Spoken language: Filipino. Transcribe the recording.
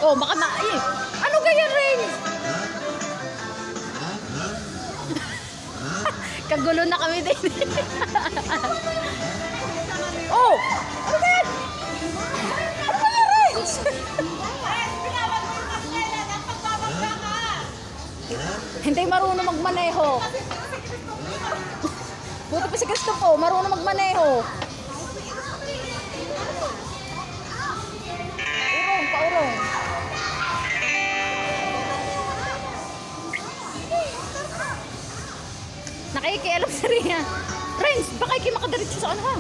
Oh, baka ano ganyan, Ren? Kagulo na kami din. Oh! Ano ganyan? Ano ganyan, Ren? Hindi marunong magmaneho. Buti pa si Christopher, marunong magmaneho. Urong, paurong. Nakikialam sa rin yan. Renz, baka ikay makadiretso sa ano ha?